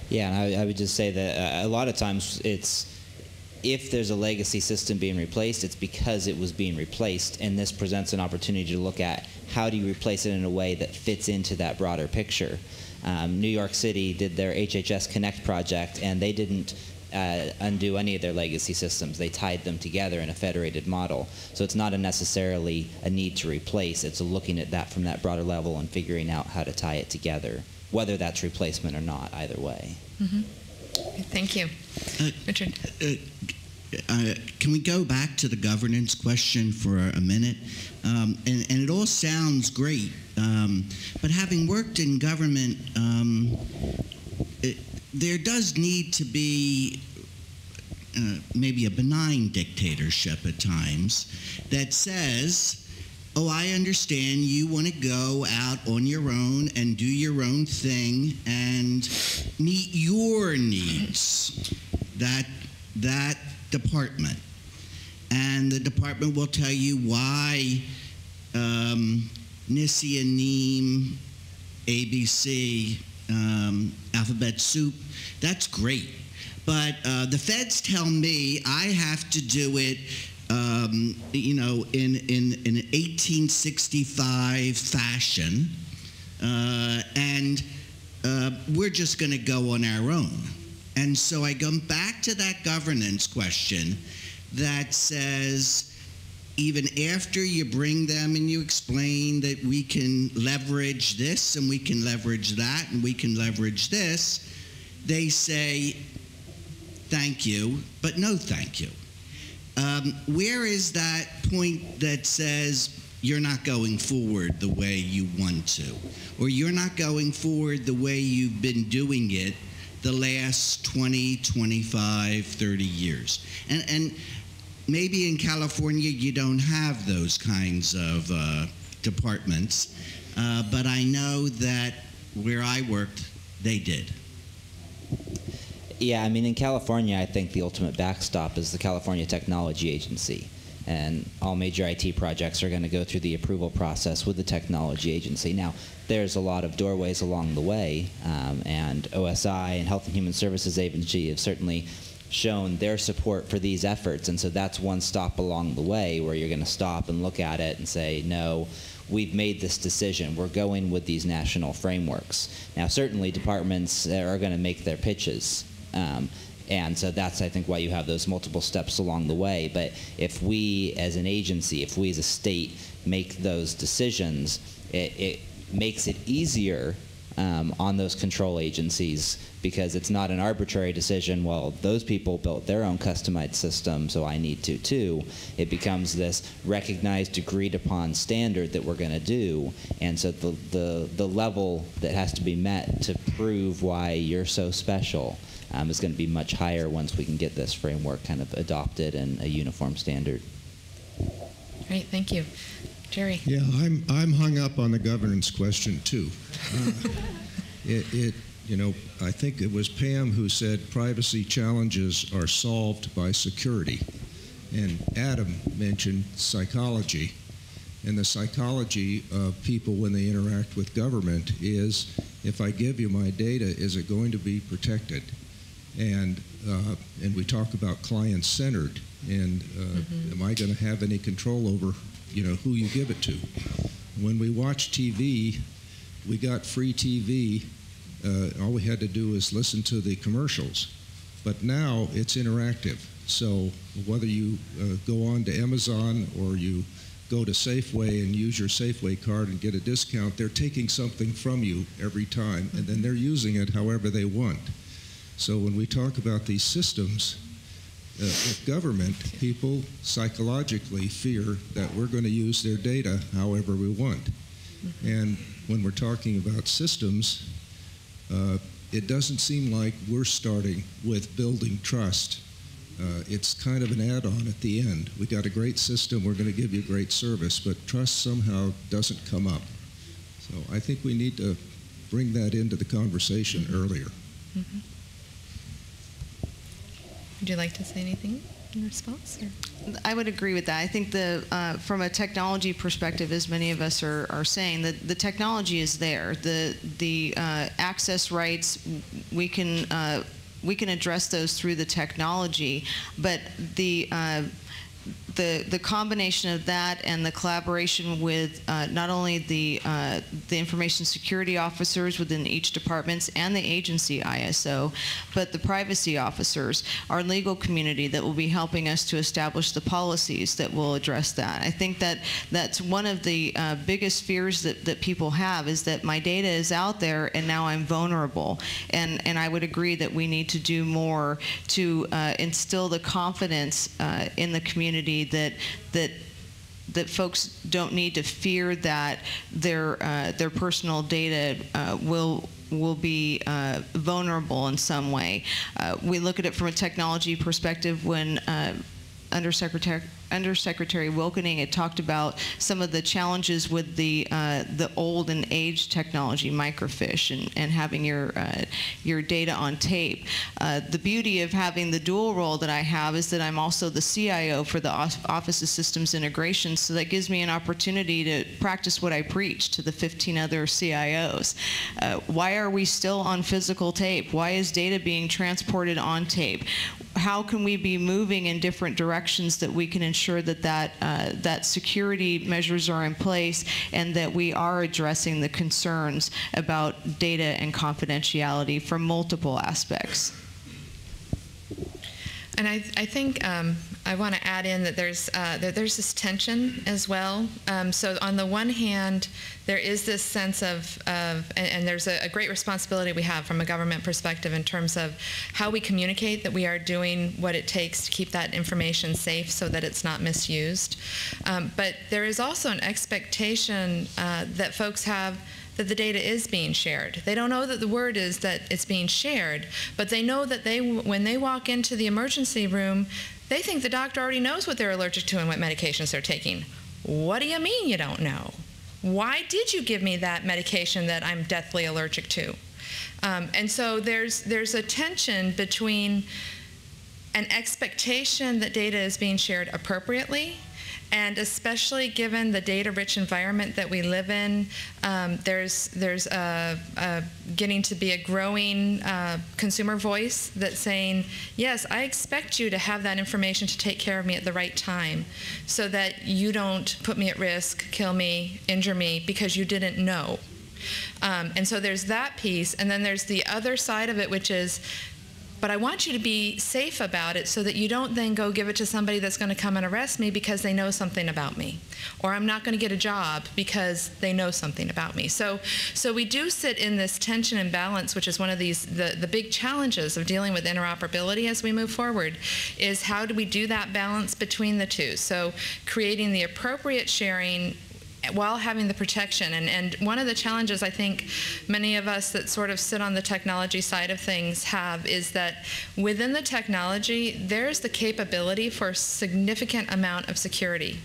Speaker 5: Yeah, and I would just say that a lot of times if there's a legacy system being replaced, it's because it was being replaced, and this presents an opportunity to look at how do you replace it in a way that fits into that broader picture. New York City did their HHS Connect project, and they didn't undo any of their legacy systems. They tied them together in a federated model. So it's not necessarily a need to replace. It's looking at that from that broader level and figuring out how to tie it together, whether that's replacement or not, either way.
Speaker 2: Mm-hmm. Okay, thank you. Richard.
Speaker 8: Can we go back to the governance question for a minute? And it all sounds great, but having worked in government, there does need to be maybe a benign dictatorship at times that says, oh, I understand you want to go out on your own and do your own thing and meet your needs, that department. And the department will tell you why Hl7 and Neem, ABC, alphabet soup, that's great. But the feds tell me I have to do it you know, in an 1865 fashion, and we're just going to go on our own. And so I come back to that governance question that says, even after you bring them and you explain that we can leverage this and we can leverage that and we can leverage this, they say, thank you, but no thank you. Where is that point that says you're not going forward the way you want to, or you're not going forward the way you've been doing it the last 20, 25, 30 years? And maybe in California you don't have those kinds of departments, but I know that where I worked, they did.
Speaker 5: Yeah, I mean, in California, I think the ultimate backstop is the California Technology Agency. And all major IT projects are going to go through the approval process with the technology agency. Now, there's a lot of doorways along the way, and OSI and Health and Human Services Agency have certainly shown their support for these efforts. And so that's one stop along the way where you're going to stop and look at it and say, no, we've made this decision. We're going with these national frameworks. Now, certainly departments are going to make their pitches. And so that's, I think, why you have those multiple steps along the way. But if we as an agency, if we as a state make those decisions, it makes it easier on those control agencies, because it's not an arbitrary decision, well, those people built their own customized system, so I need to too. It becomes this recognized, agreed upon standard that we're going to do. And so the level that has to be met to prove why you're so special is going to be much higher once we can get this framework kind of adopted and a uniform standard.
Speaker 2: Great, thank you. Jerry.
Speaker 6: Yeah, I'm hung up on the governance question too. You know, I think it was Pam who said privacy challenges are solved by security, and Adam mentioned psychology, and the psychology of people when they interact with government is, if I give you my data, is it going to be protected? And we talk about client-centered, and am I going to have any control over, you know, who you give it to? When we watch TV, we got free TV. All we had to do is listen to the commercials. But now it's interactive. So whether you go on to Amazon or you go to Safeway and use your Safeway card and get a discount, they're taking something from you every time, and then they're using it however they want. So when we talk about these systems, with government, people psychologically fear that we're going to use their data however we want. And when we're talking about systems, it doesn't seem like we're starting with building trust. It's kind of an add-on at the end. We got a great system, we're going to give you great service, but trust somehow doesn't come up. So I think we need to bring that into the conversation earlier.
Speaker 2: Would you like to say anything in response? Or?
Speaker 4: I would agree with that. I think from a technology perspective, as many of us are saying, that the technology is there. The access rights, we can address those through the technology, but the the combination of that and the collaboration with not only the information security officers within each departments and the agency ISO, but the privacy officers, our legal community that will be helping us to establish the policies that will address that. I think that that's one of the biggest fears that people have, is that my data is out there and now I'm vulnerable. And I would agree that we need to do more to instill the confidence in the community that folks don't need to fear that their personal data will be vulnerable in some way. We look at it from a technology perspective when Undersecretary Wilkening had talked about some of the challenges with the old and aged technology, microfiche, and having your data on tape. The beauty of having the dual role that I have is that I'm also the CIO for the Office of Systems Integration, so that gives me an opportunity to practice what I preach to the 15 other CIOs. Why are we still on physical tape? Why is data being transported on tape? How can we be moving in different directions that we can ensure that security measures are in place and that we are addressing the concerns about data and confidentiality from multiple aspects?
Speaker 2: And I think I want to add in that there's this tension as well. So on the one hand, there is this sense of and there's a great responsibility we have from a government perspective in terms of how we communicate that we are doing what it takes to keep that information safe so that it's not misused. But there is also an expectation that folks have that the data is being shared. They don't know that the word is that it's being shared, but they know that when they walk into the emergency room, they think the doctor already knows what they're allergic to and what medications they're taking. What do you mean you don't know? Why did you give me that medication that I'm deathly allergic to? And so there's a tension between an expectation that data is being shared appropriately, and especially given the data-rich environment that we live in, there's getting to be a growing consumer voice that's saying, yes, I expect you to have that information to take care of me at the right time so that you don't put me at risk, kill me, injure me because you didn't know. And so there's that piece, and then there's the other side of it, which is, but I want you to be safe about it so that you don't then go give it to somebody that's going to come and arrest me because they know something about me. Or I'm not going to get a job because they know something about me. So we do sit in this tension and balance, which is one of the big challenges of dealing with interoperability as we move forward, is how do we do that balance between the two? So creating the appropriate sharing while having the protection. And one of the challenges I think many of us that sort of sit on the technology side of things have is that within the technology, there's the capability for a significant amount of security.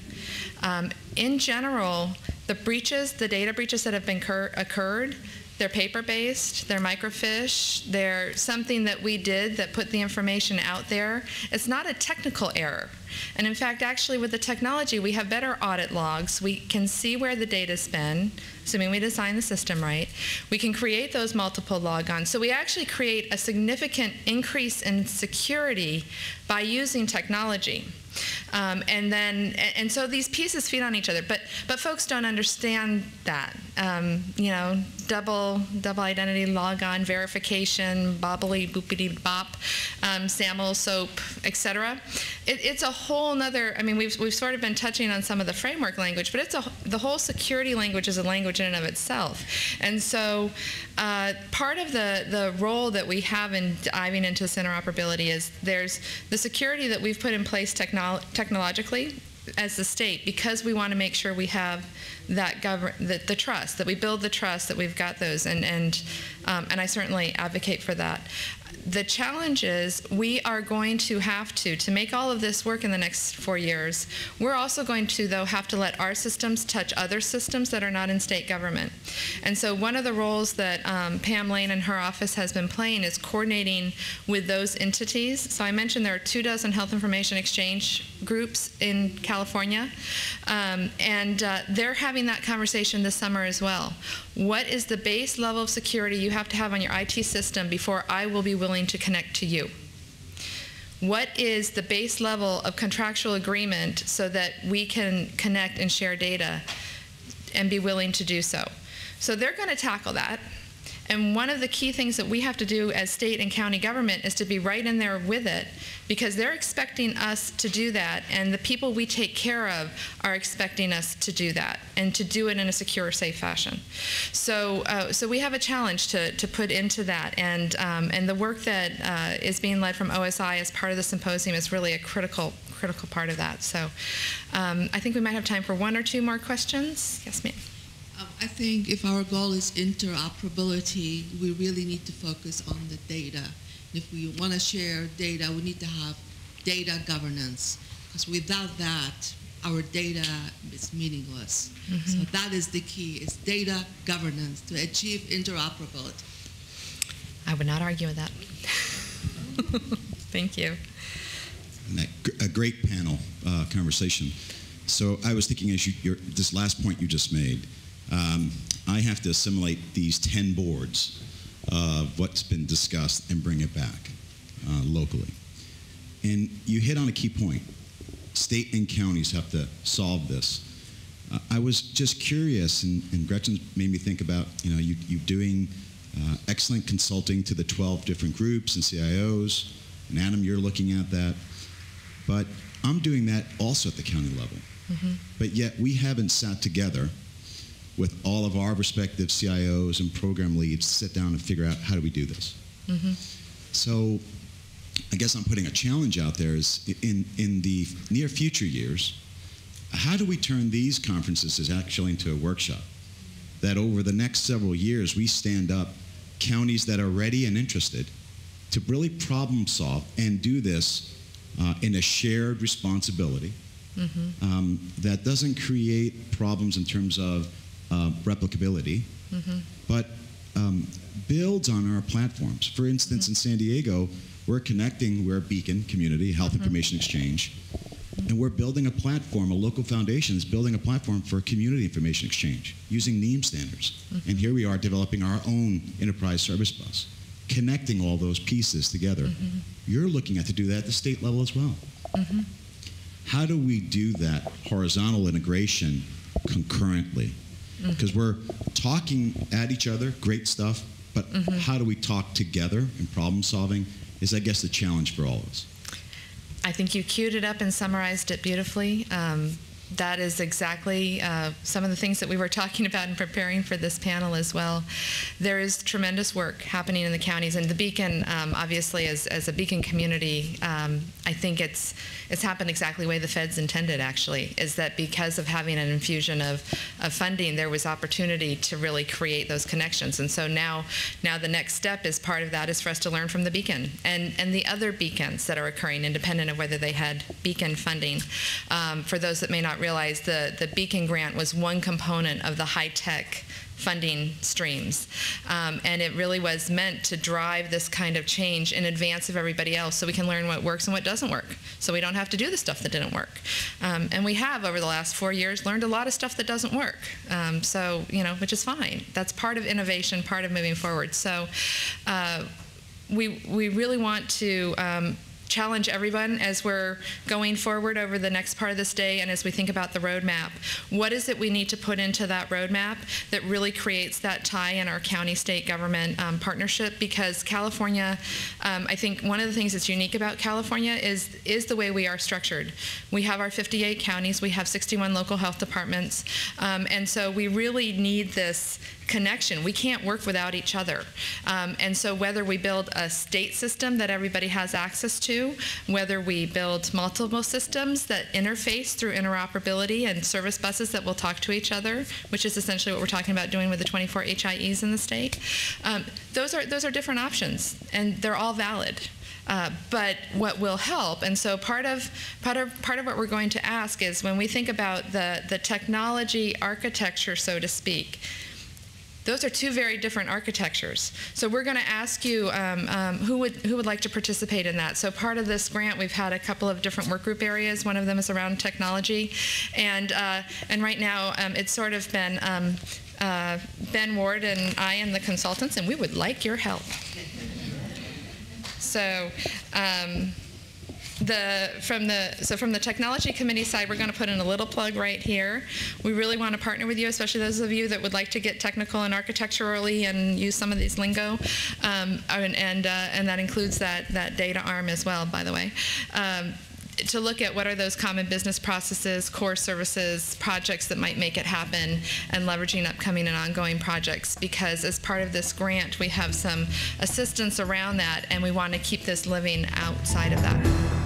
Speaker 2: In general, the data breaches that have been occurred, they're paper-based, they're microfiche, they're something that we did that put the information out there. It's not a technical error. And in fact, actually with the technology, we have better audit logs. We can see where the data's been, assuming we design the system right. We can create those multiple logons. So we actually create a significant increase in security by using technology. And so these pieces feed on each other, but folks don't understand that. You know, double identity logon verification, bobbly boopity bop, SAML, SOAP, etc. It's a whole nother. I mean, we've sort of been touching on some of the framework language, but the whole security language is a language in and of itself. And so part of the role that we have in diving into this interoperability is there's the security that we've put in place technologically as the state, because we want to make sure we have that the trust, that we build the trust, that we've got those, and I certainly advocate for that. The challenge is we are going to have to make all of this work in the next 4 years, we're also going to, though, have to let our systems touch other systems that are not in state government. And so one of the roles that Pam Lane and her office has been playing is coordinating with those entities. So I mentioned there are 24 health information exchange groups in California, and they're having that conversation this summer as well. What is the base level of security you have to have on your IT system before I will be willing to connect to you? What is the base level of contractual agreement so that we can connect and share data and be willing to do so? So they're going to tackle that. And one of the key things that we have to do as state and county government is to be right in there with it, because they're expecting us to do that, and the people we take care of are expecting us to do that, and to do it in a secure, safe fashion. So, so we have a challenge to put into that, and the work that is being led from OSI as part of the symposium is really a critical part of that. So I think we might have time for one or two more questions. Yes, ma'am.
Speaker 9: I think if our goal is interoperability, we really need to focus on the data. If we want to share data, we need to have data governance, because without that, our data is meaningless. Mm-hmm. So that is the key, is data governance to achieve interoperability.
Speaker 2: I would not argue with that. Thank you.
Speaker 10: A great panel conversation. So I was thinking, as this last point you just made, I have to assimilate these 10 boards of what's been discussed and bring it back locally. And you hit on a key point. State and counties have to solve this. I was just curious, and Gretchen made me think about, you doing excellent consulting to the 12 different groups and CIOs, and Adam, you're looking at that. But I'm doing that also at the county level. Mm-hmm. But yet we haven't sat together with all of our respective CIOs and program leads to sit down and figure out, how do we do this? Mm-hmm. So I guess I'm putting a challenge out there, is in the near future years, how do we turn these conferences actually into a workshop? That over the next several years, we stand up counties that are ready and interested to really problem solve and do this in a shared responsibility. Mm-hmm. That doesn't create problems in terms of replicability, mm-hmm. but builds on our platforms. For instance, mm-hmm. in San Diego, we're a beacon community, health mm-hmm. information exchange, mm-hmm. and we're building a platform, a local foundation is building a platform for community information exchange using Neem standards. Mm-hmm. And here we are developing our own enterprise service bus, connecting all those pieces together. Mm-hmm. You're looking at to do that at the state level as well. Mm-hmm. How do we do that horizontal integration concurrently? Because mm-hmm. we're talking at each other, great stuff, but mm-hmm. how do we talk together in problem solving is, I guess, the challenge for all of us.
Speaker 2: I think you queued it up and summarized it beautifully. That is exactly some of the things that we were talking about in preparing for this panel as well. There is tremendous work happening in the counties, and the Beacon, obviously, as a Beacon community, I think it's happened exactly the way the feds intended, actually, is that because of having an infusion of funding, there was opportunity to really create those connections. And so now the next step is part of that is for us to learn from the Beacon and the other beacons that are occurring, independent of whether they had Beacon funding. For those that may not realize, the Beacon grant was one component of the high-tech funding streams. And it really was meant to drive this kind of change in advance of everybody else, so we can learn what works and what doesn't work, so we don't have to do the stuff that didn't work. And we have, over the last 4 years, learned a lot of stuff that doesn't work. So, which is fine. That's part of innovation, part of moving forward. So we really want to challenge everyone as we're going forward over the next part of this day, and as we think about the roadmap. What is it we need to put into that roadmap that really creates that tie in our county-state government partnership? Because California, I think one of the things that's unique about California is the way we are structured. We have our 58 counties, we have 61 local health departments, and so we really need this connection. We can't work without each other. And so whether we build a state system that everybody has access to, whether we build multiple systems that interface through interoperability and service buses that will talk to each other, which is essentially what we're talking about doing with the 24 HIEs in the state, those are different options, and they're all valid. But what will help, and so part of what we're going to ask is, when we think about the technology architecture, so to speak, those are two very different architectures. So we're going to ask you who would like to participate in that. So part of this grant, we've had a couple of different work group areas. One of them is around technology, and right now it's sort of been Ben Ward and I and the consultants, and we would like your help. So from the technology committee side, we're going to put in a little plug right here. We really want to partner with you, especially those of you that would like to get technical and architecturally and use some of these lingo, and that includes that data arm as well, by the way. To look at what are those common business processes, core services, projects that might make it happen, and leveraging upcoming and ongoing projects, because as part of this grant we have some assistance around that, and we want to keep this living outside of that.